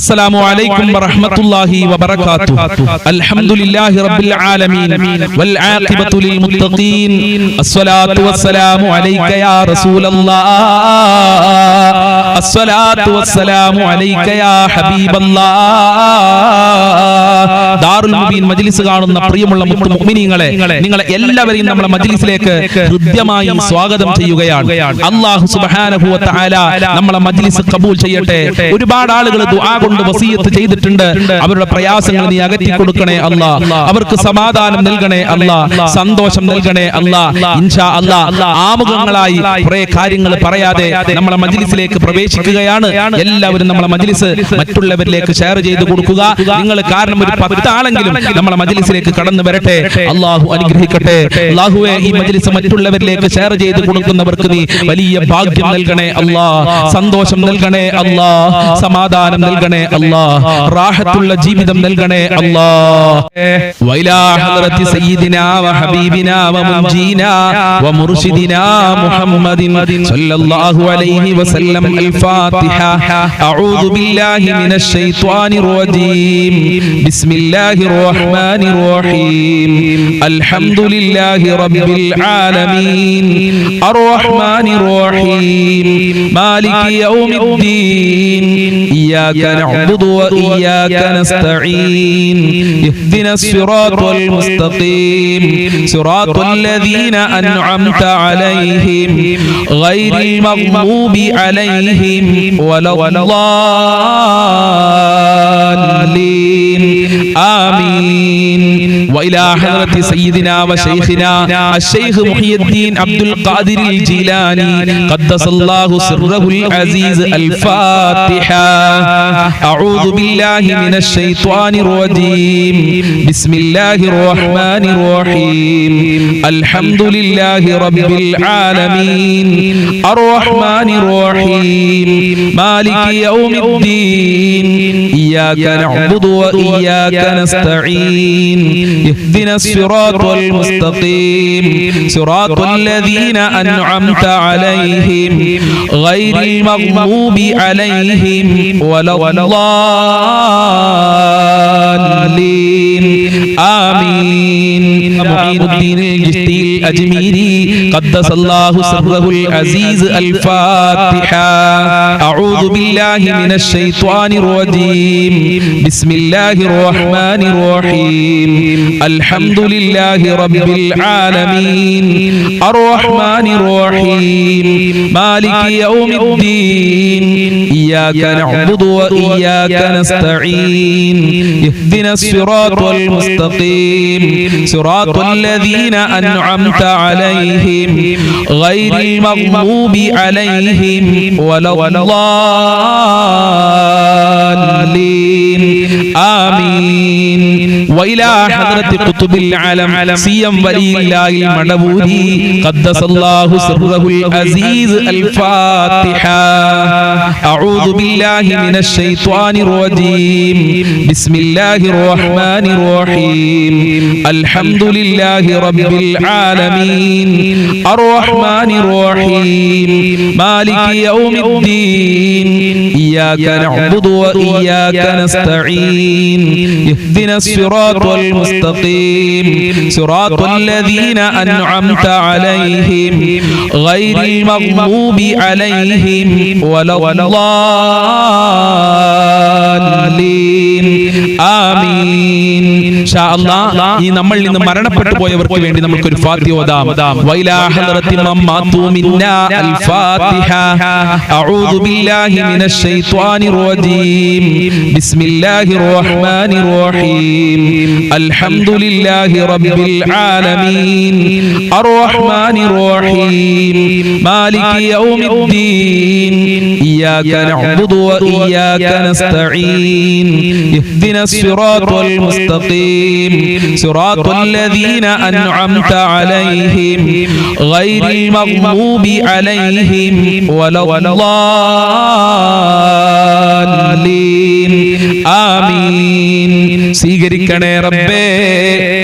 السلام عليكم ورحمة الله وبركاته. الحمد لله رب العالمين والعاقبة للمتقين. الصلاة والسلام عليك يا رسول الله. الصلاة والسلام عليك يا حبيب الله. ദാറുൽ മുബീൻ മജ്ലിസ് കാണുന്ന പ്രിയമുള്ള മുഅ്മിനീങ്ങളെ, നിങ്ങളെ എല്ലാവരെയും നമ്മുടെ മജ്ലിസിലേക്ക് ഹൃദ്യമായി സ്വാഗതം ചെയ്യുകയാണ്. അല്ലാഹു സുബ്ഹാനഹു വ തആല നമ്മുടെ മജ്ലിസ് ഖബൂൽ ചെയ്യട്ടെ. ഒരുപാട് ആളുകൾ ദുആ കൊണ്ട് വസിയത്ത് ചെയ്തിട്ടുണ്ട്. അവരുടെ പ്രയാസങ്ങൾ നീ അകറ്റി കൊടുക്കണേ അല്ലാ. അവർക്ക് സമാധാനം നൽകണേ അല്ലാ. സന്തോഷം നൽകണേ അല്ലാ. ഇൻഷാ അല്ലാ ആമുഖങ്ങളായി കുറെ കാര്യങ്ങൾ പറയാതെ നമ്മുടെ മജ്ലിസിലേക്ക് പ്രവേശിക്കുകയാണ്. എല്ലാവരും നമ്മുടെ മജ്ലിസ് മറ്റുള്ളവരിലേക്ക് ഷെയർ ചെയ്തു കൊടുക്കുക. നിങ്ങൾ കാരണം ഒരു 10 ആളെങ്കിലും നമ്മുടെ മജ്ലിസിലേക്ക് കടന്നു വരട്ടെ. അല്ലാഹു അനുഗ്രഹിക്കട്ടെ. അല്ലാഹുവേ, ഈ മജ്ലിസ് മറ്റുള്ളവരിലേക്ക് ഷെയർ ചെയ്തു കൊടുക്കുന്നവർക്ക് നീ വലിയ ഭാഗ്യം നൽകണേ അല്ലാ. സന്തോഷം നൽകണേ അല്ലാ. സമാധാനം നൽകണേ അല്ലാ. റാഹത്തുള്ള ജീവിതം നൽകണേ അല്ലാ. വൈലാ ഹദ്റത്തി സയ്യിദിനാ വ ഹബീബിനാ വ മുൻജീനാ വ മുർശിദിനാ മുഹമ്മദിൻ സല്ലല്ലാഹു അലൈഹി വസല്ലം. അൽ ഫാത്തിഹ. അഊദു ബില്ലാഹി മിനശ് ശൈത്വാനിർ റജീം. ബിസ്മില്ലാഹിർ റഹ്മാനിർ റഹീം. അൽഹംദുലില്ലാഹി റബ്ബിൽ ആലമീൻ. അർറഹ്മാനിർ റഹീം. മാലികി യൗമിദ്ദീൻ. ഇയ്യാക നഅ്ബുദു വ ഇയ്യാക നസ്തഈൻ. ഇഹ്ദിനസ് സിറാത്തൽ മുസ്തഖീം. സിറാത്തൽ ലദീന അൻഅംത അലൈഹിം ഗൈറിൽ മഗ്ദൂബി അലൈഹിം വലദ്ദാലിൻ. ആമീൻ. وإلى حضرة سيدنا وشيخنا الشيخ محي الدين عبد القادر الجيلاني قدس الله سره العزيز. الفاتحة. أعوذ بالله من الشيطان الرجيم. بسم الله الرحمن الرحيم. الحمد لله رب العالمين. الرحمن الرحيم. مالك يوم الدين. إياك نعبد وإياك نستعين. اهدنا الصراط المستقيم. صراط الذين أنعمت عليهم غير المغضوب عليهم ولا الضالين. آمين. معين الدين الجشتي الأجميري قدس الله سره العزيز. الفاتحة. أعوذ بالله من الشيطان الرجيم. بسم الله الرحمن الرحيم. الحمد لله رب العالمين. الرحمن الرحيم. مالك يوم الدين. إياك نعبد وإياك نستعين. اهدنا الصراط المستقيم. صراط الذين أنعمت عليهم غير المغضوب عليهم ولا الضالين. آمين. وإلى حضرة قطب العالم سيم ولي الله المدبوري قدس الله سره العزيز. الفاتحة. أعوذ بالله من الشيطان الرجيم. بسم الله الرحمن الرحيم. الحمد لله رب العالمين. الرحمن الرحيم. مالك يوم الدين. إياك نعبد وإياك نستعين. اهدنا الصراط المستقيم. صراط الذين أنعمت عليهم غير المغضوب عليهم ولا الضالين. آمين. شاء الله. ഈ നമ്മളിൽ നിന്ന് മരണപ്പെട്ടു പോയവർക്ക് വേണ്ടി നമുക്ക് ഒരു ഫാത്തിഹ ഓതാം. വൈലാ ഹദ്റത്തി മമ്മാതു മിന്നാ. അൽ ഫാത്തിഹ. അഊദു ബില്ലാഹി മിനശ് ശൈത്വാനിർ റജീം. ബിസ്മില്ലാഹിർ റഹ്മാനിർ റഹീം. അൽഹംദുലില്ലാഹി റബ്ബിൽ ആലമീൻ. അർറഹ്മാനിർ റഹീം. മാലികി യൗമിദ്ദീൻ. ഇയ്യാക നഅ്ബുദു വ ഇയ്യാക നസ്തഈൻ. ഇഹ്ദിനസ് സിറാത്തൽ മുസ്തഖീം. സിറാത്തൽ ലദീന അൻഅംത അലൈഹിം ഗൈറിൽ മഗ്ദൂബി അലൈഹിം വല الضالين. آمين. സ്വീകരിക്കണേ റബ്ബേ,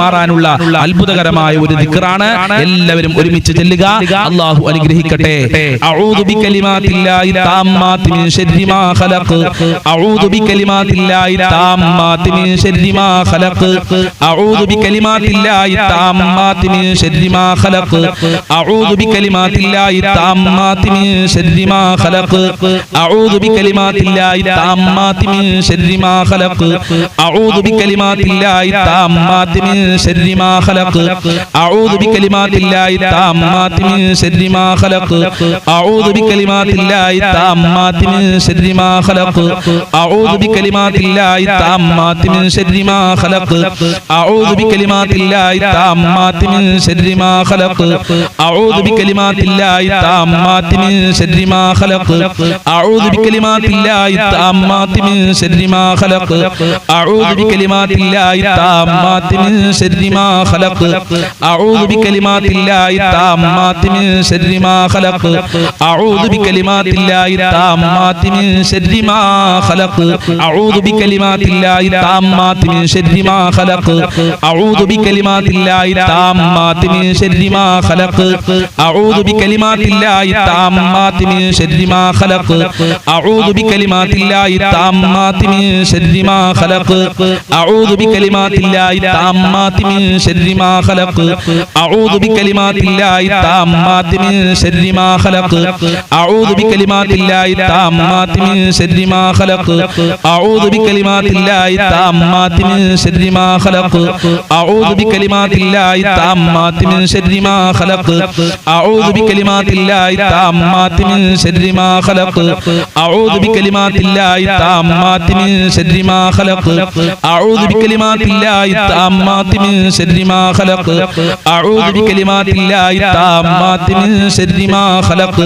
മാറാനുള്ള അത്ഭുതകരമായ ഒരു ദിക്റാണ്. എല്ലാവരും ഒരുമിച്ച് ചെല്ലുക. അല്ലാഹു അനുഗ്രഹിക്കട്ടെ. അഊദു ബികലിമാത്തില്ലാഹി താമ്മാതി മിൻ ശർരി മാ ഖലഖ്. അഊദു ബികലിമാത്തില്ലാഹി താമ്മാതി മിൻ ശർരി മാ ഖലഖ്. അഊദു ബികലിമാത്തില്ലാഹി താമ്മാതി മിൻ ശർരി മാ ഖലഖ്. അഊദു ബികലിമാത്തില്ലാഹി താമ്മാതി മിൻ ശർരി മാ ഖലഖ്. അഊദു ബികലിമാത്തില്ലാഹി താമ്മാതി മിൻ ശർരി മാ ഖലഖ്. അഊദു ബികലിമാത്തില്ലാഹി താമ്മാതി മിൻ ശർരി മാ ഖലഖ്. അഊദു ബികലിമാത്തില്ലാഹി താമ്മാതി മിൻ ശർരി മാ ഖലഖ്. അഊദു ബികലിമാത്തില്ലാഹി താമ്മാതി മിൻ ശർരി മാ ഖലഖ്. അഊദു ബികലിമാത്തില്ലാഹി താമ്മാതി മിൻ ശർരി മാ ഖലഖ്. അഊദു ബികലിമാത്തില്ലാഹി താമ്മാതി മിൻ ശർരി മാ ഖലഖ്. അഊദു ബികലിമാത്തില്ലാഹി താമ്മാതി മിൻ ശർരി മാ ഖലഖ്. അഊദു ബികലിമാത്തില്ലാഹി താമ്മാതി മിൻ ശർരി മാ ഖലഖ്. അഊദു ബികലിമാത്തില്ലാഹി താമ്മാതി മിൻ ശർരി മാ ഖലഖ്. അഊദു ബികലിമാത്തില്ലാഹി താമ്മാതി മിൻ ശർരി മാ ഖലഖ്. അഊദു ബികലിമാത്തില്ലാഹി താമ്മാതി മിൻ ശർരി മാ ഖലഖ്. അഊദു ബികലിമാത്തില്ലാഹി താമ്മാതി മിൻ ശർരി മാ ഖലഖ്. അഊദു ബികലിമാത്തില്ലാഹി താമ്മാതി മിൻ ശർരി മാ ഖലഖ്. അഊദു ബികലിമാത്തില്ലാഹി താമ്മാതി മിൻ ശർരി മാ ഖലഖ്. അഊദു ബികലിമാത്തില്ലാഹി താമ്മാതി മിൻ ശർരി മാ ഖലഖ്. അഊദു ബികലിമാത്തില്ലാഹി താമ്മാതി മിൻ ശർരി മാ ഖലഖ്. അഊദു ബികലിമാത്തില്ലാഹി താമ്മാതി മിൻ ശർരി മാ ഖലഖ്. അഊദു ബികലിമാത്തില്ലാഹി താമ്മാതി മിൻ ശർരി മാ ഖലഖ്. അഊദു ബികലിമാത്തില്ലാഹി താമ്മാതി മിൻ ശർരി മാ ഖലഖ്. അഊദു ബികലിമാത്തില്ലാഹി താമ്മാതി മിൻ ശർരി മാ ഖലഖ്. അഊദു ബികലിമാത്തില്ലാഹി താമ്മാതി മിൻ ശർരി മാ ഖലഖ്. അഊദു ബികലിമാത്തില്ലാഹി താമ്മാതി മിൻ ശർരി മാ ഖലഖ്. അഊദു ബികലിമാത്തില്ലാഹി താമ്മാതി മിൻ ശർരി മാ ഖലഖ്. അഊദു ബികലിമാത്തില്ലാഹി താമ്മാതി മിൻ ശർരി മാ ഖലഖ്.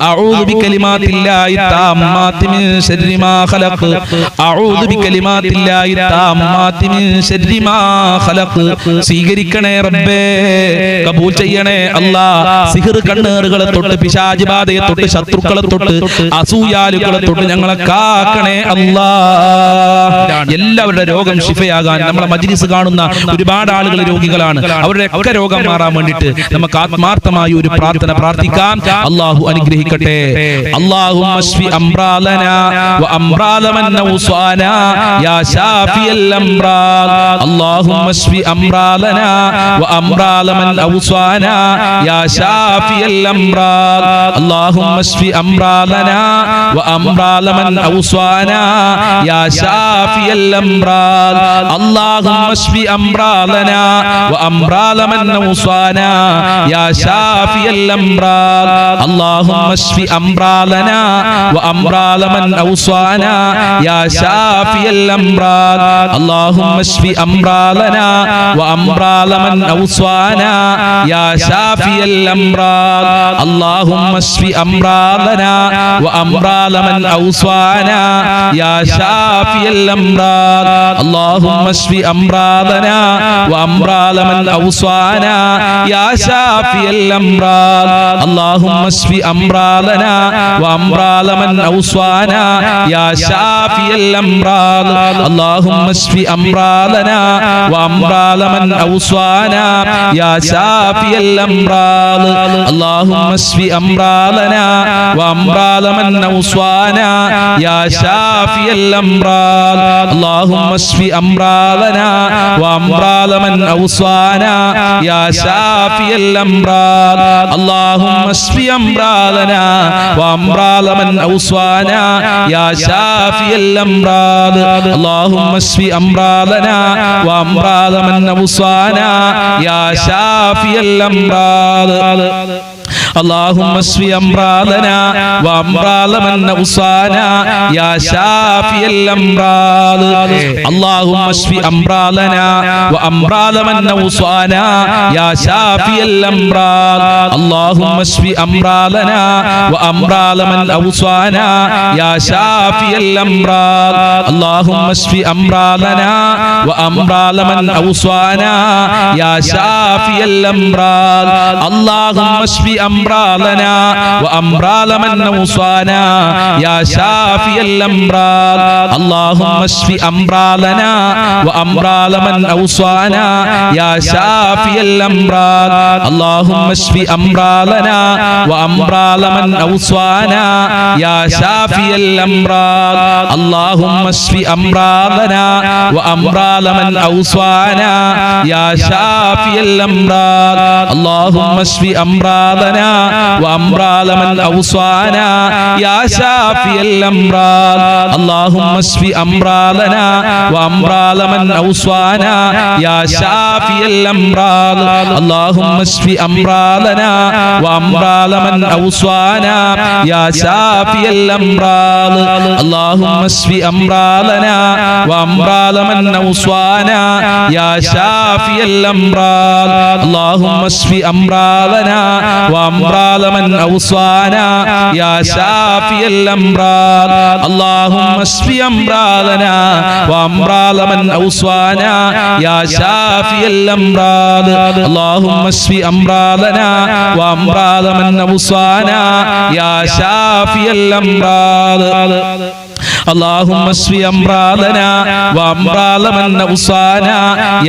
അഊദു ബികലിമാത്തില്ലാഹി താമ്മാതി മിൻ ശർരി മാ ഖലഖ്. അഊദു ബികലിമാത്തില്ലാഹി താമ്മാതി മിൻ ശർരി മാ ഖലഖ്. സ്വീകരിക്കണേ റബ്ബേ, കബൂൽ ചെയ്യണേ അല്ലാ. സിഹർ കണ്ണേറുകളെ തൊട്ട്, പിശാച് ബാധയെ തൊട്ട്, ശത്രുക്കളെ തൊട്ട്, അസൂയാലുക്കളെ തൊട്ട് ഞങ്ങളെ കാക്കണേ അല്ലാ. എല്ലാവരുടെ രോഗം ശിഫയാകാൻ നമ്മളെ മജ്ലിസ് കാണുന്ന ഒരുപാട് ആളുകൾ രോഗികളാണ്. അവരുടെ ഒക്കെ രോഗം മാറാൻ വേണ്ടിയിട്ട് നമുക്ക് ആത്മാർത്ഥമായി ഒരു പ്രാർത്ഥന പ്രാർത്ഥിക്കാം. അല്ലാഹു അനുഗ്രഹിക്കട്ടെ. അല്ലാഹുമ്മ ശ്ഫി അംറാലനാ വ അംറാല മൻ നൗസാനാ യാ ശാഫിയൽ അംറാൽ. അല്ലാഹുമ്മ ശ്ഫി അംറാലനാ വ അംറാല മൻ ഔസാനാ യാ ശാഫിയൽ അംറാൽ. അല്ലാഹുമ്മ ശ്ഫി അംറാലനാ വ അംറാല മൻ ഔസാനാ യാ ശാഫിയൽ അംറാൽ. അല്ലാഹുമ്മ ശ്ഫി അംറാലനാ വ അംറാല മൻ ഔസാനാ യാ ശാഫിയൽ അംറാൽ. അല്ലാഹുമ്മ ശ്ഫി അംറാലനാ വ അംറാല മൻ ഔസാനാ യാ ശാഫിയൽ അംറാൽ. അല്ലാഹുമ്മ ശ്ഫി അംറാലനാ വ അംറാല മൻ ഔസാനാ യാ ശാഫിയൽ അംറാൽ. അല്ലാഹുമ്മ ശ്ഫി അംറാലനാ വ അംറാല മൻ ഔസാനാ യാ ശാഫിയൽ അംറാൽ. അല്ലാഹുമ്മ ശ്ഫി അംറാലനാ വ അംറാല മൻ ഔസാനാ യാ ശാഫിയൽ അംറാൽ. അല്ലാഹുമ്മ ശ്ഫി അംറാലനാ വ അംറാല മൻ ഔസാനാ യാ ശാഫിയൽ അംറാൽ. അല്ലാഹുമ്മ ശ്ഫി അംറാലനാ വ അംറാല മൻ ഔസാനാ യാ ശാഫിയൽ അംറാൽ. അല്ലാഹുമ്മ ശ്ഫി അംറാലനാ വ അംറാല മൻ ഔസാനാ യാ ശാഫിയൽ അംറാൽ. അല്ലാഹുമ്മ ശ്ഫി അംറാലനാ വ അംറാല മൻ ഔസാനാ യാ ശാഫിയൽ അംറാൽ. അല്ലാഹുമ്മ ശ്ഫി അംറാലനാ വ അംറാല മൻ ഔസാനാ യാ ശാഫിയൽ അംറാൽ. അല്ലാഹുമ്മ ശ്ഫി അംറാലനാ വ അംറാല മൻ ഔസാനാ യാ ശാഫിയൽ അംറാൽ. اللهم اشف امراضنا وامراض من اوصانا يا شافي الامراض. اللهم اشف امراضنا وامراض من اوصانا يا شافي الامراض. اللهم اشف امراضنا وامراض من اوصانا يا شافي الامراض. اللهم اشف امراضنا وامراض من اوصانا يا شافي الامراض. اللهم اشف أمراضنا وأمراض من أوصانا يا شافي الأمراض اللهم اشف أمراضنا وأمراض من أوصانا يا شافي الأمراض اللهم اشف أمراضنا وأمراض من أوصانا يا شافي الأمراض اللهم اشف أمراضنا وأمراض من أوصانا يا شافي الأمراض اللهم اشف أمراضنا وأمراض من أوصانا يا شافي الأمراض اللهم اشف أمراضنا وأمراض من أوصانا يا شافي الأمراض اللهم اشف أمراضنا وأمراض من أوصانا يا شافي الأمراض اللهم اشف أمراضنا وأمراض من أوصانا يا شافي الأمراض اللهم اشف أمراضنا وأمراض من أوصانا يا شافي الأمراض اللهم اشف أمراضنا وأمراض من أوصانا يا شافي الأمراض اللهم اشف أمراضنا وأمراض من أوصانا يا شافي الأمراض اللهم اشف أمراضنا وأمراض من أوصانا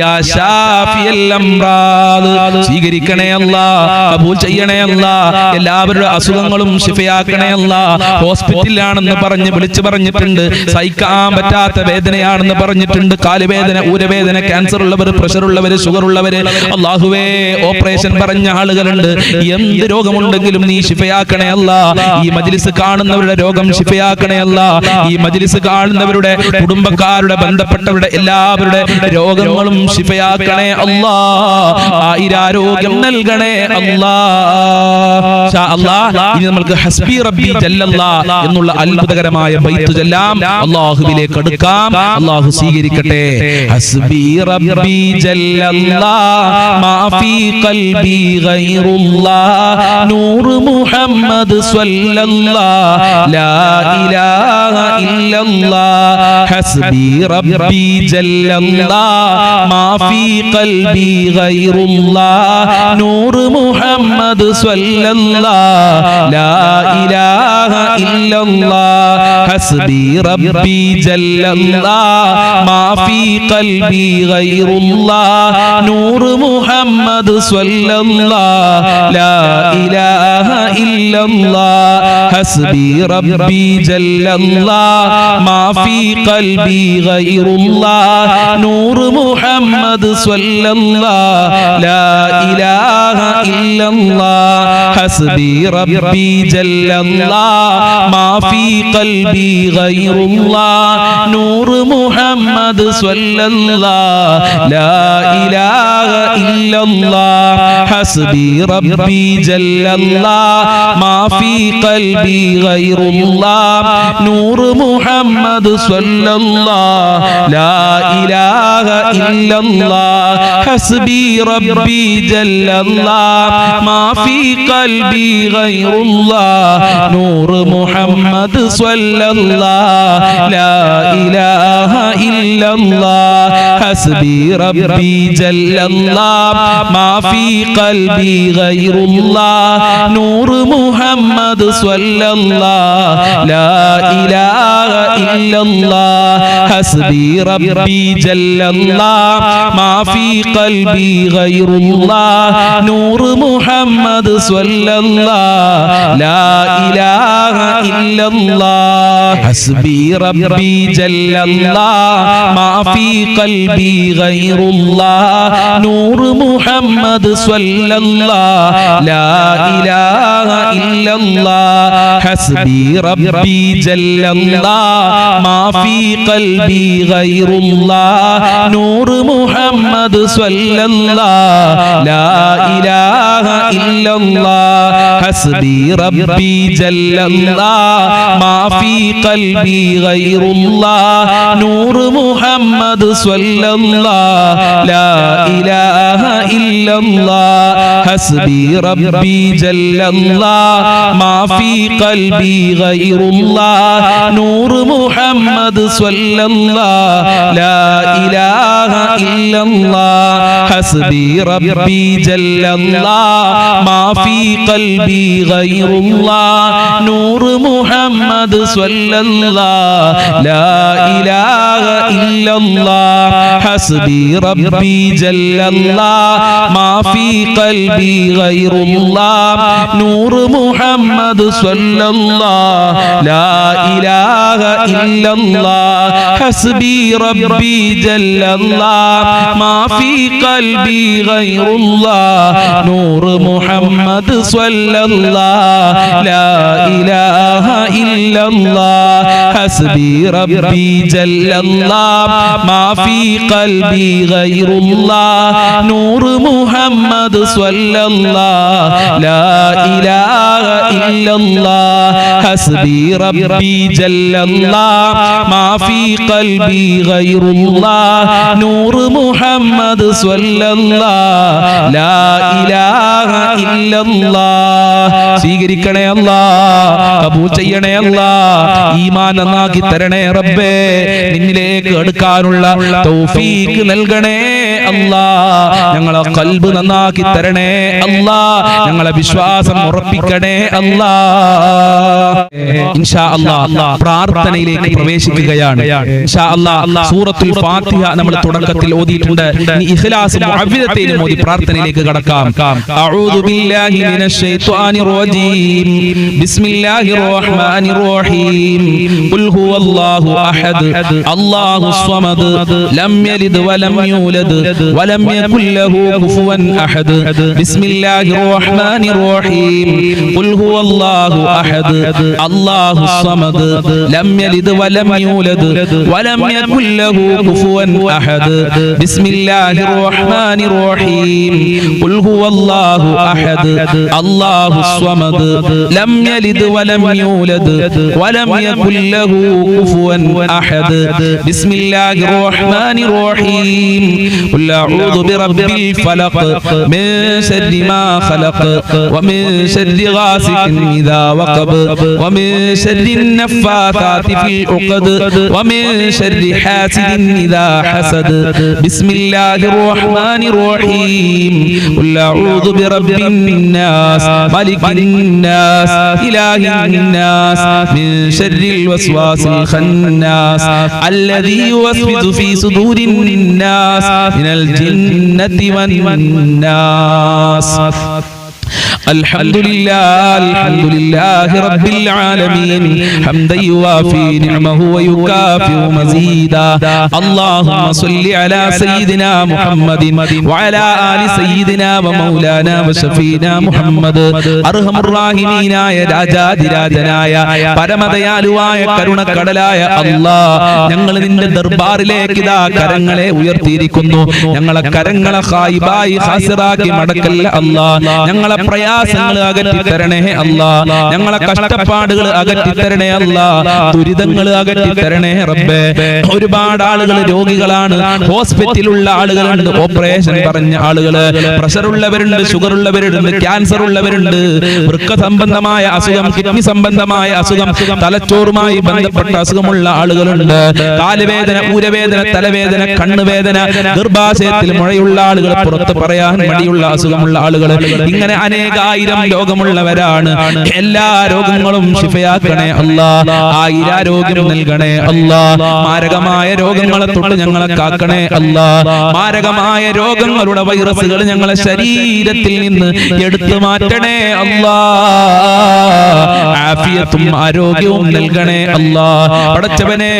يا شافي الأمراض സ്വീകരിക്കണേ അല്ലാഹ് കബൂൽ ചെയ്യണേ അല്ലാഹ് എല്ലാവരുടെ അസുഖങ്ങളും ശിഫയാക്കണേ അല്ലാഹ് ഹോസ്പിറ്റലിലാണെന്ന് പറഞ്ഞ് വിളിച്ചു പറഞ്ഞിട്ടുണ്ട് സഹിക്കാൻ പറ്റാത്ത വേദനയാണെന്ന് പറഞ്ഞിട്ടുണ്ട് കാലുവേദന ഊരവേദന ക്യാൻസർ ഉള്ളവർ പ്രഷർ ഉള്ളവർ ഷുഗർ ഉള്ളവർ അല്ലാഹുവേ ഓപ്പറേഷൻ പറഞ്ഞ ആളുകളുണ്ട് എന്ത് രോഗമുണ്ടെങ്കിലും നീ ശിഫയാക്കണേ അല്ലാഹ് ഈ മജ്ലിസ് കാണുന്നവരുടെ രോഗം ശിഫയാക്കണേ അല്ലാഹ് ഈ മജ്ലിസ് കാണുന്നവരുടെ കുടുംബക്കാരുടെ ബന്ധപ്പെട്ടവരുടെ എല്ലാവരുടെ രോഗങ്ങളും ശിഫയാക്കണേ അല്ലാഹ് ആയിരാരോഗ്യം നൽകണേ അല്ലാഹ് ഇനി നമുക്ക് ഹസ്ബി റബ്ബി ജല്ലല്ലാഹ് എന്നുള്ള അത്ഭുതകരമായ ബൈത്ത് ചൊല്ലാം അല്ലാഹുവിലേക്ക് അടുക്കാം അല്ലാഹു സ്വീകരിക്കട്ടെ ഹസ്ബി റബ്ബി ജല്ലല്ലാഹ് മാ ഫീ ഖൽബി ഗൈറുല്ലാഹ് നൂർ മുഹമ്മദ് സ്വല്ലല്ലാഹ് ലാ ഇലാഹ ഇല്ലല്ലാഹ് ഹസ്ബി റബ്ബി ജല്ലല്ലാഹ് മാ ഫീ ഖൽബി ഗൈറുല്ലാഹ് നൂർ മുഹമ്മദ് സ്വല്ലല്ലാഹ് ലാ ഇലാഹ ഇല്ലല്ലാഹ് ഹസ്ബി റബ്ബി ജല്ലല്ലാഹ് മാ ഫീ ഖൽബി ഗൈറുല്ലാഹ് നൂർ മുഹമ്മദ് സ്വല്ലല്ലാഹ് ലാ ഇലാഹ ഇല്ലല്ലാഹ് ഹസ്ബി റബ്ബി ജല്ലല്ലാഹ് മാ ഫീ ഖൽബി ഗൈറുല്ലാഹ് നൂർ മുഹമ്മദ് സ്വല്ലല്ലാഹ് ലാ ഇലാഹ ഇല്ലല്ലാഹ് ഹസ്ബി റബ്ബി ജല്ലല്ലാഹ് മാ ഫീ ഖൽബി ഗൈറുല്ലാഹ് നൂർ മുഹമ്മദ് സ്വല്ലല്ലാഹ് ലാ ഇലാഹ ഇല്ലല്ലാഹ് ഹസ്ബി റബ്ബി ജല്ലല്ലാഹ് മാ ഫീ ഖൽബി ഗൈറുല്ലാഹ് നൂർ മുഹമ്മദ് സ്വല്ലല്ലാഹ് ലാ ഇലാഹ ഇല്ലല്ലാഹ് ഹസ്ബി റബ്ബി ജല്ലല്ലാഹ് മാ ഫീ ഖൽബി ഗൈറുല്ലാഹ് നൂർ മുഹമ്മദ് സ്വല്ലല്ലാഹ് ലാ ഇലാഹ ഇല്ലല്ലാഹ് ഹസ്ബി റബ്ബി ജല്ലല്ലാഹ് മാ ഫീ ഖൽബി ഗൈറുല്ലാഹ് നൂർ മുഹമ്മദ് സ്വല്ലല്ലാഹ് ലാ ഇലാഹ ഇല്ലല്ലാഹ് ഹസ്ബി റബ്ബി ജല്ലല്ലാഹ് മാ ഫീ ഖൽബി ഗൈറുല്ലാഹ് നൂർ മുഹമ്മദ് സ്വല്ലല്ലാഹ് ലാ ഇലാഹ ഇല്ലല്ലാഹ് ഹസ്ബി റബ്ബി ജല്ലല്ലാഹ് മാ ഫീ ഖൽബി ഗൈറുല്ലാഹ് നൂർ മുഹമ്മദ് സ്വല്ലല്ലാഹ് ലാ ഇലാഹ ഇല്ലല്ലാഹ് ഹസ്ബി റബ്ബി ജല്ലല്ലാഹ് മാ ഫീ ഖൽബി ഗൈറുല്ലാഹ് നൂർ മുഹമ്മദ് സ്വല്ലല്ലാഹ് ലാ ഇലാഹ ഇല്ലല്ലാഹ് ഹസ്ബി റബ്ബി ജല്ലല്ലാഹ് മാ ഫീ ഖൽബി ഗൈറുല്ലാഹ് നൂർ മുഹമ്മദ് സ്വല്ലല്ലാഹ് ലാ ഇലാഹ ഇല്ലല്ലാഹ് ഹസ്ബി റബ്ബി ജല്ലല്ലാഹ് മാ ഫീ ഖൽബി ഗൈറുല്ലാഹ് നൂർ മുഹമ്മദ് സ്വല്ലല്ലാഹ് ലാ ഇലാഹ ഇല്ലല്ലാഹ് ഹസ്ബി റബ്ബി ജല്ലല്ലാഹ് മാ ഫീ ഖൽബി ഗൈറുല്ലാഹ് നൂർ മുഹമ്മദ് സ്വല്ലല്ലാഹ് ലാ ഇലാഹ ഇല്ലല്ലാഹ് ഹസ്ബി റബ്ബി ജല്ലല്ലാഹ് മാ ഫീ ഖൽബി ഗൈറുല്ലാഹ് നൂർ മുഹമ്മദ് സ്വല്ലല്ലാഹ് ലാ ഇലാഹ ഇല്ലല്ലാഹ് ഹസ്ബി റബ്ബി ജല്ലല്ലാഹ് മാ ഫീ ഖൽബി ഗൈറുല്ലാഹ് നൂർ മുഹമ്മദ് സ്വല്ലല്ലാഹ് ലാ ഇലാഹ ഇല്ലല്ലാഹ് ഹസ്ബി റബ്ബി ജല്ലല്ലാഹ് മാ ഫീ ഖൽബി ഗൈറുല്ലാഹ് നൂർ മുഹമ്മദ് സ്വല്ലല്ലാഹ് ലാ ഇലാഹ ഇല്ലല്ലാഹ് ഹസ്ബി റബ്ബി ജല്ലല്ലാഹ് മാ ഫീ ഖൽബി ഗൈറുല്ലാഹ് നൂർ മുഹമ്മദ് സ്വല്ലല്ലാഹ് ലാ ഇലാഹ ഇല്ലല്ലാഹ് സ്വീകരിക്കണേ അല്ലാഹ് കബൂൽ ചെയ്യണേ അല്ലാഹ് ഈമാൻ നന്നാക്കി തരണേ റബ്ബേ നിന്നിലേക്ക് അടുക്കാനുള്ള തൗഫീഖ് നൽകണേ അല്ലാഹ് ഞങ്ങളെ ഖൽബ് നന്നാക്കി തരണേ അല്ലാഹ് ഞങ്ങളെ വിശ്വാസം ഉറപ്പിക്കണേ അല്ലാഹ് ഇൻഷാ അല്ലാഹ് പ്രാർത്ഥനയിലേക്ക് പ്രവേശിക്കുകയാണ് ഇൻഷാ അല്ലാഹ് സൂറത്തുൽ ഫാത്തിഹ നമ്മൾ തുടക്കത്തിൽ ഓതിയിട്ടുണ്ട് ഇനി ഇഖ്ലാസും മുഅവ്വിദത്തൈനും ഓതി പ്രാർത്ഥനയിലേക്ക് കടക്കാം അഊദു ബില്ലാഹി മിനശ് ശൈത്വാനിർ റജീം ബിസ്മില്ലാഹിർ റഹ്മാനിർ റഹീം ഖുൽ ഹുവല്ലാഹു അഹദ് അല്ലാഹുസ് സ്വമദ് ലം യലിദ് വലം യൂലദ് വലം യകുൽ ലഹു കുഫുവൻ അഹദ് ബിസ്മില്ലാഹിർ റഹ്മാനിർ റഹീം ഖുൽ ഹുവല്ലാഹു അഹദ് അല്ലാഹുസ് സ്വമദ് ലം യലിദ് വലം യൂലദ് വലം യകുൽ ലഹു കുഫുവൻ അഹദ് ബിസ്മില്ലാഹിർ റഹ്മാനിർ റഹീം ഖുൽ ഹുവല്ലാഹു അഹദ് അല്ലാഹുസ് സ്വമദ് ലം യലിദ് വലം യൂലദ് വലം യകുൽ ലഹു കുഫുവൻ അഹദ് ബിസ്മില്ലാഹിർ റഹ്മാനിർ റഹീം ഖുൽ അഊദു ബിറബ്ബിൽ ഫലഖ് മിൻ ശർരി മാ ഖലഖ് വമിൻ ശർരി ഗാസിഖിൻ ഇദാ വഖബ വമിൻ ശർരി النفاثات في العقد ومن شر حاسد إذا حسد بسم الله الرحمن الرحيم قل أعوذ برب الناس ملك الناس إله الناس من شر الوسواس الخناس الذي يوسوس في صدور الناس من الجنة والناس الحمد لله رب العالمين حمدا يوافي نعمه ويكافئ مزيدا اللهم صل على سيدنا محمد وعلى آل سيدنا ومولانا وشفينا محمد أرحم الراحمين يا രാജാതിരാജനായ പരമദയാലുവായ കരുണക്കടലായ അല്ലാഹ് ഞങ്ങൾ നിന്റെ ദർബാറിലേക്ക് ഇതാ കരങ്ങളെ ഉയർത്തിയിരിക്കുന്നു ഞങ്ങളെ കരങ്ങളെ ഖായിബായി ഖാസിറാക്കി മടക്കല്ല അല്ലാഹ് ഞങ്ങളെ പ്രയാസങ്ങൾ അകറ്റി തരണേ അല്ലാഹ് ഞങ്ങളെ കഷ്ടപ്പാടുകൾ അകറ്റി തരണേ അല്ലാഹ് ദുരിതങ്ങൾ അകറ്റി തരണേ റബ്ബേ ഒരുപാട് ആളുകൾ രോഗികളാണ് ഹോസ്പിറ്റലിലുള്ള ആളുകളുണ്ട് ഓപ്പറേഷൻ പറഞ്ഞ ആളുകള് പ്രഷർ ഉള്ളവരുണ്ട് ഷുഗർ ഉള്ളവരുണ്ട് ക്യാൻസർ ഉള്ളവരുണ്ട് വൃക്ക സംബന്ധമായ അസുഖം കിഡ്നി സംബന്ധമായ അസുഖം തലച്ചോറുമായി ബന്ധപ്പെട്ട അസുഖമുള്ള ആളുകളുണ്ട് കാലുവേദന ഊരവേദന തലവേദന കണ്ണുവേദന ഗർഭാശയത്തിൽ മുഴയുള്ള ആളുകൾ പുറത്ത് പറയാൻ മടിയുള്ള അസുഖമുള്ള ആളുകൾ ഇങ്ങനെ അനേകായിരം രോഗമുള്ളവരാണ് എല്ലാ രോഗങ്ങളും ശിഫയാക്കണേ അല്ലാഹ് ആയിരാരോഗ്യം നൽകണേ അല്ലാഹ് മാരകമായ രോഗങ്ങളെ തൊട്ട് ഞങ്ങളെ കാക്കണേ അല്ലാഹ് മാരകമായ രോഗങ്ങളുടെ വൈറസുകൾ ഞങ്ങളെ ശരീരത്തിൽ നിന്ന് എടുത്തു മാറ്റണേ അല്ലാഹ് ആഫിയത്തും ആരോഗ്യവും നൽകണേ അല്ലാഹ് പടച്ചവനെ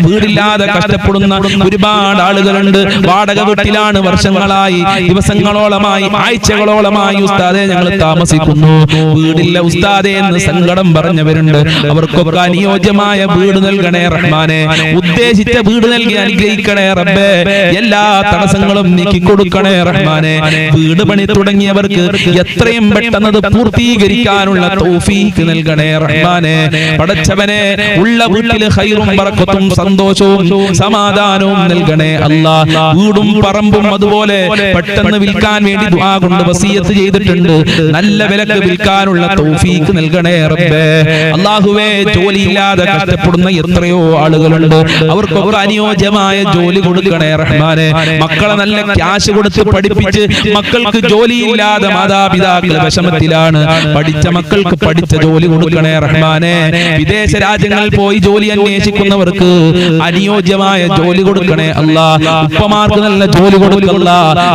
വീടില്ലാതെ കഷ്ടപ്പെടുന്ന ഒരുപാട് ആളുകളുണ്ട് വാടക വീട്ടിലാണ് വർഷങ്ങളായി ദിവസങ്ങളോളമായി ആഴ്ചകളോളമായി ഉസ്താദെ ഞങ്ങൾ താമസിക്കുന്നു വീടില്ല ഉസ്താദെ എന്ന് സങ്കടം പറഞ്ഞവരുണ്ട് അവർക്കൊക്കെ അനുയോജ്യമായ വീട് നൽകണേ റഹ്മാനെ ഉദ്ദേശിച്ച വീട് നൽകി അനുഗ്രഹിക്കണേ റബ്ബേ എല്ലാ തടസ്സങ്ങളും നീക്കി കൊടുക്കണേ റഹ്മാനെ വീട് പണി തുടങ്ങിയവർക്ക് എത്രയും പെട്ടെന്ന് പൂർത്തീകരിക്കാനുള്ള തൗഫീഖ് നൽകണേ റഹ്മാനെ പടച്ചവനെ ഉള്ള വീട്ടില് ഖൈറും ബറക്കത്തും സന്തോഷവും സമാധാനവും നൽകണേ അല്ലാഹ് വീടും പറമ്പും അതുപോലെ പെട്ടെന്ന് വിൽക്കാൻ വേണ്ടി ദുആ കൊണ്ട് വസിയത്ത് ചെയ്തിട്ടുണ്ട് നല്ല വിലക്ക് വിൽക്കാനുള്ള തൗഫീഖ് നൽകണേ റബ്ബേ. അല്ലാഹുവേ, ജോലിയില്ലാതെ കഷ്ടപ്പെടുന്ന എത്രയോ ആളുകളുണ്ട്, അവർക്കൊക്കെ അനുയോജ്യമായ ജോലി കൊടുക്കണേ റഹ്മാനെ. മക്കളെ നല്ല ക്യാഷ് കൊടുത്ത് പഠിപ്പിച്ച് മക്കൾക്ക് ജോലിയില്ലാതെ മാതാപിതാക്കൾ വിഷമത്തിലാണ്, പഠിച്ച മക്കൾക്ക് പഠിച്ച ജോലി കൊടുക്കണേ റഹ്മാനെ. വിദേശ രാജ്യങ്ങളിൽ പോയി ജോലി അന്വേഷിക്കുന്നവർക്ക് അനുയോജ്യമായ ജോലി കൊടുക്കണേ അല്ലാ. ഉപ്പമാർക്ക് നല്ല ജോലി കൊടുക്കല്ല,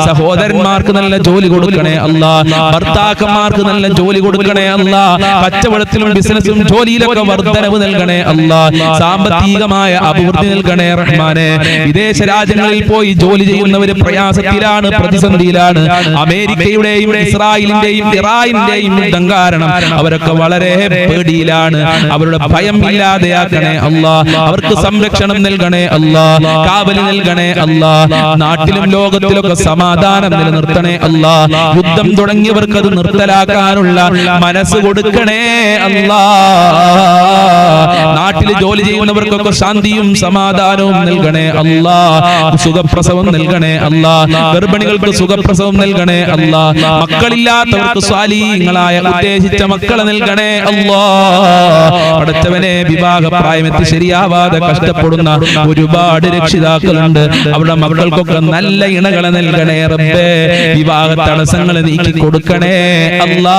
സഹോദരന്മാർക്ക് നല്ല ജോലി കൊടുക്കണേ അല്ലാ, ഭർത്താക്കന്മാർക്ക് നല്ല ജോലി കൊടുക്കണേ അല്ലാ. കച്ചവടത്തിലും ബിസിനസ്സിലും ജോലിയിലൊക്കെ വർധനവ് നൽകണേ അല്ലാ. സാമ്പത്തികമായ അഭിവൃദ്ധി നൽകണേ റഹ്മാനെ. വിദേശ രാജ്യങ്ങളിൽ പോയി ജോലി ചെയ്യുന്നവര് പ്രയാസത്തിലാണ്, പ്രതിസന്ധിയിലാണ്. അമേരിക്കയുടെയും ഇസ്രായേലിന്റെയും ഇറാനിന്റെയും യുദ്ധം കാരണം അവരൊക്കെ വളരെ പേടിയിലാണ്. അവരുടെ ഭയം ഇല്ലാതെയാക്കണേ അല്ലാ. അവർക്ക് സംരക്ഷണം നൽകണേ അല്ലാ, കാവല് നൽകണേ അല്ലാ. നാട്ടിലും ലോകത്തിലൊക്കെ സമാധാനം നിലനിർത്തണേ അല്ലാ. യുദ്ധം തുടങ്ങിയവർക്ക് അത് നിർത്തലാക്കാനുള്ള മനസ്സ് കൊടുക്കണേ അല്ലാ. നാട്ടിൽ ജോലി ചെയ്യുന്നവർക്കൊക്കെ ശാന്തിയും സമാധാനവും നൽകണേ അല്ലാ. സുഖപ്രസവം നൽകണേ അല്ലാ. ഗർഭിണികൾക്ക് സുഖപ്രസവം നൽകണേ അല്ലാ. മക്കളില്ലാത്തവർക്ക് സ്വാലിഹീങ്ങളായ ഉദ്ദേശിച്ച മക്കളെ നൽകണേ അല്ലാ. പഠിച്ചവനെ, വിവാഹ പ്രായമെത്തി ശരിയാവാതെ കഷ്ടപ്പെടുന്ന ഒരുപാട് രക്ഷിതാക്കളുണ്ട്. അവരുടെ മക്കൾക്കൊക്കെ നല്ല ഇണകളെ നൽകണേ റബ്ബേ. വിവാഹ തടസ്സങ്ങൾ നീക്കി കൊടുക്കണേ അല്ലാ.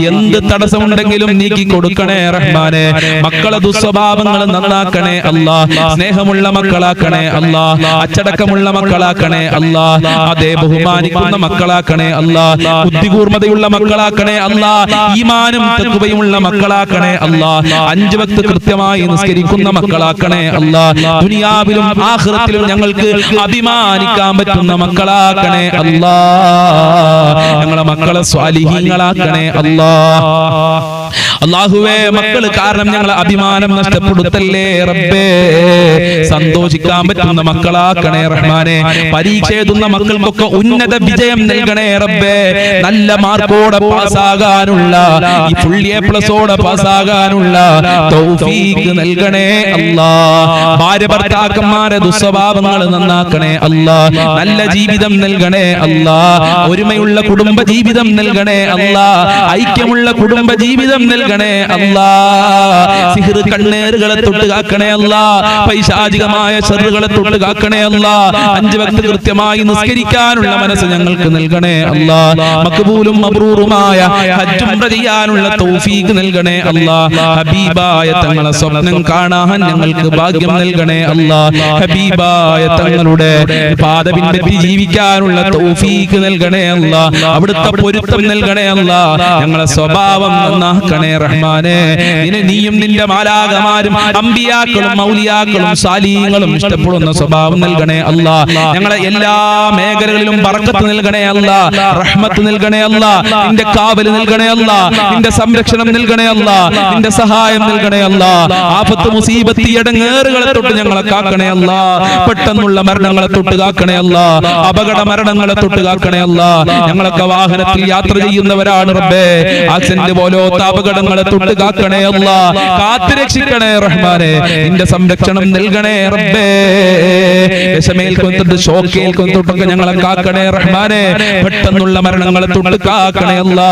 എന്ത് തടസ്സമുണ്ടെങ്കിലും നീക്കി കൊടുക്കണേ റഹ്മാനെ. മക്കളെ ദുസ്വഭാവങ്ങൾ നന്നാക്കണേ അല്ലാ. സ്നേഹമുള്ള മക്കളാക്കണേ അല്ലാ. അച്ചടക്കമുള്ള മക്കളാക്കണേ അല്ലാ. അതേ ബഹുമാനിക്കുന്ന മക്കളാക്കണേ അല്ലാ. ബുദ്ധികൂർമ്മതയുള്ള മക്കളാക്കണേ അല്ലാ. ഈമാനും തഖ്വയുമുള്ള മക്കളാക്കണേ അല്ലാ. 5 വക്ത് കൃത്യമായി നിസ്കരിക്കുന്ന മക്കളാക്കണേ അല്ലാ. ദുനിയാവിലും ആഖിറത്തിലും ഞങ്ങൾക്ക് അഭിമാനിക്കാൻ പറ്റുന്ന മക്കളാക്കണേ അല്ലാ. ഞങ്ങളെ മക്കളെ സ്വാലിഹീങ്ങളാക്കണേ അല്ലാ. അല്ലാഹുവേ, മക്കള് കാരണം ഞങ്ങളെ അഭിമാനം നഷ്ടപ്പെടുത്തല്ലേ റബ്ബേ. സന്തോഷിക്കാൻ പറ്റുന്ന മക്കളാക്കണേ റഹ്മാനെ. പരീക്ഷ എഴുതുന്ന മക്കൾക്കൊക്കെ ഉന്നത വിജയം നൽകണേ റബ്ബേ. നല്ല മാർക്കോടെ പാസ്സാകാനുള്ള, ഈ ഫുൾ A+ഓടെ പാസ്സാകാനുള്ള തൗഫീഖ് നൽകണേ അല്ലാ. ഭാര്യ ഭർത്താക്കന്മാരെ ദുസ്വഭാവങ്ങൾ നന്നാക്കണേ അല്ലാ. നല്ല ജീവിതം നൽകണേ അല്ലാ. ഒരുമയുള്ള കുടുംബ ജീവിതം നൽകണേ അല്ലാ. ഐക്യമുള്ള കുടുംബ ജീവിതം നൽകണേ അല്ലാ. സിഹ്ർ കണ്ണേറുകളെ തൊട്ട് കാക്കണേ അല്ലാ. പൈശാചികമായ ശർറുകളെ തൊട്ട് കാക്കണേ അല്ലാ. 5 വക്ത് കൃത്യമായി നിസ്കരിക്കാനുള്ള മനസ്സ് ഞങ്ങൾക്ക് നൽകണേ അല്ലാ. മഖ്ബൂലും മബ്റൂറുമായ ഹജ്ജ് ഉംറ ചെയ്യാനുള്ള തൗഫീഖ് നൽകണേ അല്ലാ. ഹബീബായ തങ്ങളെ സ്വപ്നം കാണാൻ ഞങ്ങൾക്ക് ഭാഗ്യം നൽകണേ അല്ലാ. ഹബീബായ തങ്ങളുടെ പാത പിൻപറ്റി ജീവിക്കാനുള്ള തൗഫീഖ് നൽകണേ അല്ലാ. അവിടുത്തെ പൊരുത്തം നൽകണേ അല്ലാ. ഞങ്ങളെ സ്വഭാവം നന്നാക്കണേ റഹ്മാനെ. നീയും നിന്റെ മാലാഖമാരും അമ്പിയാക്കളും മൗലിയാക്കളും സാലിഹീങ്ങളും ഇഷ്ടപ്പെടുന്ന സ്വഭാവം നൽകണേ അല്ലാ. ഞങ്ങളെ എല്ലാ മേഖലകളിലും ബർക്കത്ത് നൽകണേ അല്ലാ. റഹ്മത്ത് നൽകണേ അല്ലാ. നിന്റെ കാവല് നൽകണേ അല്ലാ. നിന്റെ സംരക്ഷണം നൽകണേ അല്ലാ. നിന്റെ സഹായം നൽകണേ അല്ലാ. ആപത്ത് മുസീബത്ത് ഇടങ്ങേറുകളെ തൊട്ട് ഞങ്ങളെ കാക്കണേ അല്ലാ. പെട്ടെന്നുള്ള മരണങ്ങളെ തൊട്ട് കാക്കണേ അല്ലാ. അപകട മരണങ്ങളെ തൊട്ട് കാക്കണേ അല്ലാ. ഞങ്ങളൊക്കെ വാഹനത്തിൽ യാത്ര ചെയ്യുന്നവരാണ് റബ്ബേ. ആക്സിഡന്റ് പോലത്തെ അപകടങ്ങളെ തൊട്ട് കാക്കണേ അല്ലാ. കാത്തു രക്ഷിക്കണേ റഹ്മാനെ. നിന്റെ സംരക്ഷണം നൽകണേ റബ്ബേ. വിഷമേൽക്കൊണ്ടിട്ട് ഷോക്കേൽക്കൊണ്ടിട്ടൊക്കെ ഞങ്ങളെ കാക്കണേ റഹ്മാനെ. പെട്ടെന്നുള്ള മരണങ്ങളെ തൊട്ട് കാക്കണേ അല്ലാ.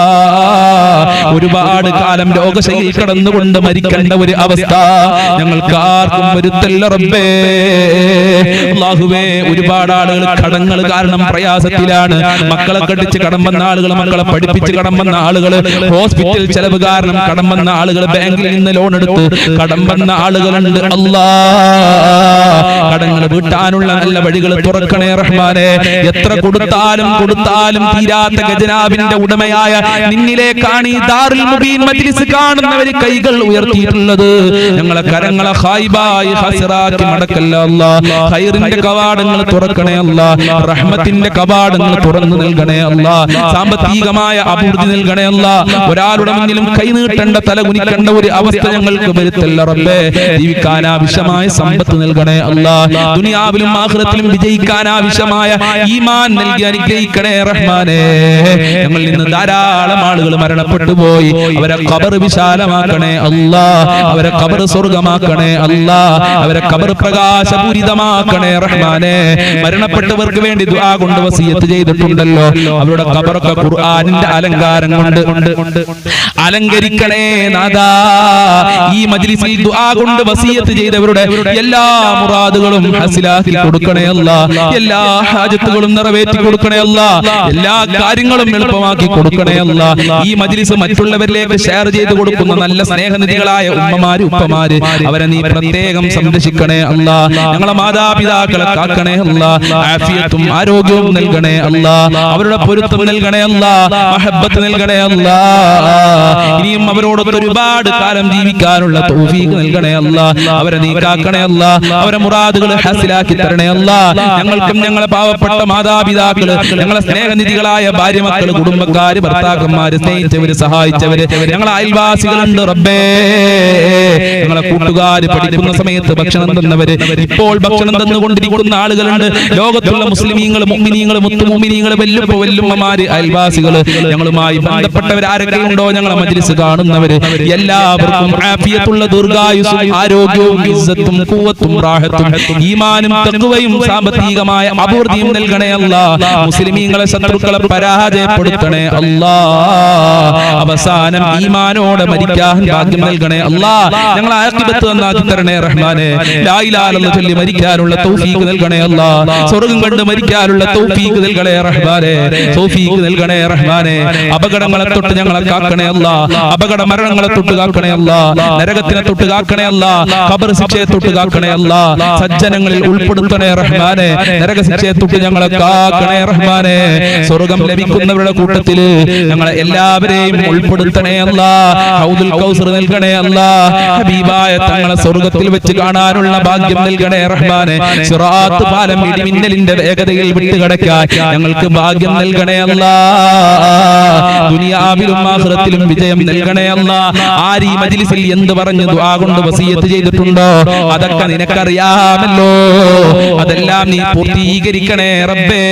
ഒരുപാട് കാലം രോഗശൈലിയിൽ കടന്നുകൊണ്ട് മരിക്കേണ്ട ഒരു അവസ്ഥ ഞങ്ങൾക്ക് ആർക്കും വരുത്തല്ല റബ്ബേ. അല്ലാഹുവേ, ഒരുപാട് ആളുകൾ കടങ്ങൾ കാരണം പ്രയാസത്തിലാണ്. മക്കളെ കടിച്ച് കടം വന്ന ആളുകൾ, മക്കളെ പഠിപ്പിച്ച് കടം വന്ന ആളുകൾ, ഹോസ്പിറ്റൽ ചെലവ് കാരണം കടം വന്ന ആളുകൾ, ബാങ്കിൽ നിന്ന് ലോൺ എടുത്ത് കടം വന്ന ആളുകളുണ്ട്. അല്ലാ, കടങ്ങൾ വീട്ടാനുള്ള നല്ല വഴികൾ തുറക്കണേ റഹ്മാനെ. എത്ര കൊടുത്താലും തീരാത്ത ഖജനാവിന്റെ ഉടമയായ നിന്നിലേക്കാണ് ഈ ദാറുൽ മുബീൻ മജ്ലിസ് കാണുന്നവർ കൈകൾ ഉയർത്തിയിട്ടുള്ളത്. ഞങ്ങളെ കരങ്ങളെ ഖായിബായി ഖസിറാക്കി മടക്കല്ല അല്ലാ. ഖൈറിന്റെ കവാടങ്ങൾ തുറക്കണേ അല്ലാ. റഹ്മത്തിന്റെ കവാടങ്ങൾ തുറന്നു നൽകണേ അല്ലാ. സാമ്പത്തികമായ അഭിവൃദ്ധി നൽകണേ അല്ലാ. ഒരാളുടെ മുന്നിലും കൈ നീട്ടാൻ തലകുനിക്കേണ്ട തലകുനിക്കേണ്ട ഒരു അവസ്ഥ ഞങ്ങൾക്ക് വരുത്തല്ല റബ്ബേ. ജീവിക്കാൻ ആവശ്യമായ സമ്പത്ത് നൽകണേ അല്ലാഹ്. ദുനിയാവിലും ആഖിറത്തിലും വിജയിക്കാൻ ആവശ്യമായ ഈമാൻ നൽകി അനുഗ്രഹിക്കണേ റഹ്മാനേ. ഞങ്ങളിൽ നിന്ന് ധാരാളം ആളുകൾ മരണപ്പെട്ടു പോയി. അവരെ ഖബർ വിശാലമാക്കണേ അല്ലാഹ്. അവരെ ഖബർ സ്വർഗ്ഗമാക്കണേ അല്ലാഹ്. അവരെ ഖബർ പ്രകാശപൂരിതമാക്കണേ റഹ്മാനേ. മരണപ്പെട്ടവർക്ക് വേണ്ടി ദുആ കൊണ്ട് വസിയത്ത് ചെയ്തിട്ടുണ്ടല്ലോ, അവരുടെ ഖബറൊക്കെ ഖുർആനിന്റെ അലങ്കാരം കൊണ്ട് അലങ്കരിക്കണേ നാദാ. ഈ മജ്ലിസിൽ ദുആ കൊണ്ട് വസിയത്ത് ചെയ്തവരുടെ എല്ലാ മുറാദുകളും ഹസിലാക്കി കൊടുക്കണേ അല്ലാഹ്. എല്ലാ ഹാജത്തുകളും നിറവേറ്റി കൊടുക്കണേ അല്ലാഹ്. എല്ലാ കാര്യങ്ങളും എളുപ്പമാക്കി കൊടുക്കണേ അല്ലാഹ്. ഈ മജ്ലിസ് മറ്റുള്ളവരിലേക്ക് ഷെയർ ചെയ്ത് കൊടുക്കുന്ന നല്ല സ്നേഹനിധികളായ ഉമ്മമാര് ഉപ്പമാര് അവരെ നീ പ്രത്യേകം സംരക്ഷിക്കണേ അല്ലാഹ്. ഞങ്ങളെ മാതാപിതാക്കളെ കാക്കണേ അല്ലാഹ്. ആഫിയത്തും ആരോഗ്യവും നൽകണേ അല്ലാഹ്. അവരുടെ പൊരുത്തം നൽകണേ അല്ലാഹ്. മഹബ്ബത്ത് നൽകണേ അല്ലാഹ്. ഇനിയും അവരോടൊത്ത് ഒരുപാട് കാലം ജീവിക്കാനുള്ള തൗഫീഖ് നൽകണേ അല്ലാഹ്. അവരെ നീ കാക്കണേ അല്ലാഹ്. അവരെ മുറാദുകൾ ഹാസിലാക്കി തരണേ അല്ലാഹ്. ഞങ്ങൾക്കും ഞങ്ങളെ പാവപ്പെട്ട മാതാപിതാക്കള്, ഞങ്ങളെ സ്നേഹനിധികളായ ഭാര്യ മക്കള്, കുടുംബക്കാര്, ഭർത്താക്കന്മാര്, സ്നേഹിച്ചവര്, സഹായിച്ചവര്, ഞങ്ങളെ അയൽവാസികളുണ്ട് റബ്ബേ. ഞങ്ങളെ കൂട്ടുകാര്, പഠിക്കുന്ന സമയത്ത് ഭക്ഷണം തന്നവര്, ഇപ്പോൾ ഭക്ഷണം തന്നുകൊണ്ടിരിക്കുന്ന ആളുകളുണ്ട്. ലോകത്തുള്ള മുസ്ലിമീങ്ങൾ, മുഅ്മിനീങ്ങൾ, മുത്തുമുഅ്മിനീങ്ങൾ, വല്ലുമ്മമാര്, അയൽവാസികള്, ഞങ്ങളുമായി ബന്ധപ്പെട്ടവർ ആരൊക്കെ ഉണ്ടോ ഞങ്ങളെ മജ്ലിസ് കാണുന്നവര് എല്ലാവർക്കും ആഫിയത്തുള്ള ദീർഘായുസ്സും ആരോഗ്യവും ഇസ്സത്തും ഖുവത്തും റാഹത്തും ഈമാനും തഖ്വയും സാമ്പത്തികമായ അഭിവൃദ്ധിയും നൽകണേ അല്ലാഹ്. മുസ്ലിമീങ്ങളെ ശത്രുക്കളെ പരാജയപ്പെടുത്തണേ അല്ലാഹ്. അവസാനം ഈമാനോടെ മരിക്കാൻ ഭാഗ്യം നൽകണേ അല്ലാഹ്. ഞങ്ങളെ ആഖിബത്ത് നന്നാക്കി തരണേ റഹ്മാനേ. ലാ ഇലാഹ ഇല്ലല്ലാഹ് ചൊല്ലി മരിക്കാനുള്ള തൗഫീഖ് നൽകണേ അല്ലാഹ്. സ്വർഗ്ഗം കണ്ട് മരിക്കാനുള്ള തൗഫീഖ് നൽകണേ റഹ്മാനേ. തൗഫീഖ് നൽകണേ റഹ്മാനേ. അപകടങ്ങളെ തൊട്ട് ഞങ്ങളെ കാക്കണേ അല്ലാഹ്. അപകട മരണങ്ങളെ തൊട്ട് കാക്കണേ അല്ലാഹ്. നരകത്തിനെ തൊട്ട് കാക്കണേ അല്ലാഹ്. ഖബർ ശിക്ഷയെ തൊട്ട് കാക്കണേ അല്ലാഹ്. സജ്ജനങ്ങളിൽ ഉൾപ്പെടുത്തണേ റഹ്മാനേ. നരക ശിക്ഷയെ തൊട്ട് ഞങ്ങളെ കാക്കണേ റഹ്മാനേ. സ്വർഗ്ഗം ലഭിക്കുന്നവരുടെ കൂട്ടത്തിൽ ഞങ്ങളെ എല്ലാവരെയും ഉൾപ്പെടുത്തണേ അല്ലാഹ്. ഹൗദുൽ കൗസർ നൽകണേ അല്ലാഹ്. ഹബീബായ തങ്ങളെ സ്വർഗ്ഗത്തിൽ വെച്ച് കാണാനുള്ള ഭാഗ്യം നൽകണേ റഹ്മാനേ. സിറാത്ത് പാലം ഇടിമിന്നലിന്റെ വേഗതയിൽ വിട്ടുകടക്കാൻ ഞങ്ങൾക്ക് ഭാഗ്യം നൽകണേ അല്ലാഹ്. ദുനിയാവിലും ആഖിറത്തിലും വിജയം നൽകണേ അല്ലാഹ്. ആര് ഈ മജ്ലിസിൽ എന്ത് പറഞ്ഞു ദുആ കൊണ്ട് വസിയത്ത് ചെയ്തിട്ടുണ്ടോ അതൊക്കെ നിനക്കറിയാമല്ലോ. അതെല്ലാം നീ പൂർത്തീകരിക്കണേ റബ്ബേ.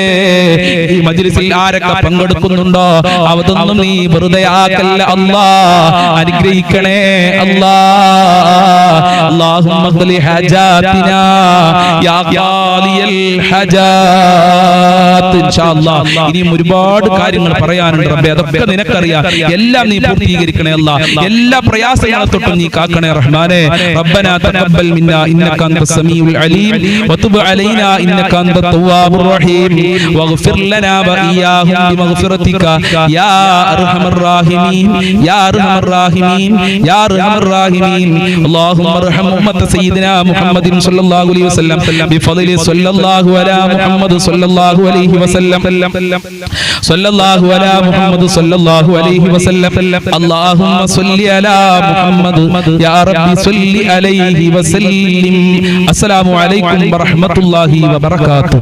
ഈ മജ്ലിസിൽ ആരൊക്കെ പങ്കെടുക്കുന്നുണ്ടോ അതൊന്നും നീ വെറുതെ ആക്കല്ല അല്ലാഹ്. അനുഗ്രഹിക്കണേ അല്ലാഹ്. അല്ലാഹുമ്മ ഖ്ലി ഹജാതിനാ യാ ഖാലിയൽ ഹജാത്ത്. ഇൻഷാ അല്ലാഹ് ഇനിയും ഒരുപാട് കാര്യങ്ങൾ പറയാനുണ്ട് റബ്ബേ. അതൊക്കെ നിനക്കറിയാം. എല്ലാം നീ പൂർത്തീകരിക്കണേ അല്ലാഹ്. എല്ലാ പ്രയാസങ്ങളെ തൊട്ടും നീ കാക്കണേ റഹ്മാനേ. റബ്ബനാ തഖബ്ബൽ മിന്നാ ഇന്നക അൻതസ് സമീഉൽ അലീം വതുബ് അലൈനാ ഇന്നക അൻതത് തവ്വാബുർ റഹീം വഗ്ഫിർ ലനാ വഇയ്യാഹും ബിമഗ്ഫിറതിക യാ അർഹമർ റഹീമീൻ യാ അർഹമർ റഹീമീൻ യാ അർഹമർ റഹീമീൻ. അല്ലാഹുമ്മ അർഹം ഉമ്മത സയ്യിദിനാ മുഹമ്മദിൻ സ്വല്ലല്ലാഹു അലൈഹി വസല്ലം ബിഫദ്ലി സ്വല്ലല്ലാഹു അലാ മുഹമ്മദ് സ്വല്ലല്ലാഹു അലൈഹി വസല്ലം സ്വല്ലല്ലാഹു അലാ മുഹമ്മദ് സ്വല്ലല്ലാഹു അലൈഹി വസല്ലം. അല്ലാഹുമ്മ സ്വല്ലി അലാ മുഹമ്മദ് യാ റബ്ബി സ്വല്ലി അലൈഹി വസല്ലിം. അസ്സലാമു അലൈക്കും വറഹ്മത്തുള്ളാഹി വബറകാതുഹു.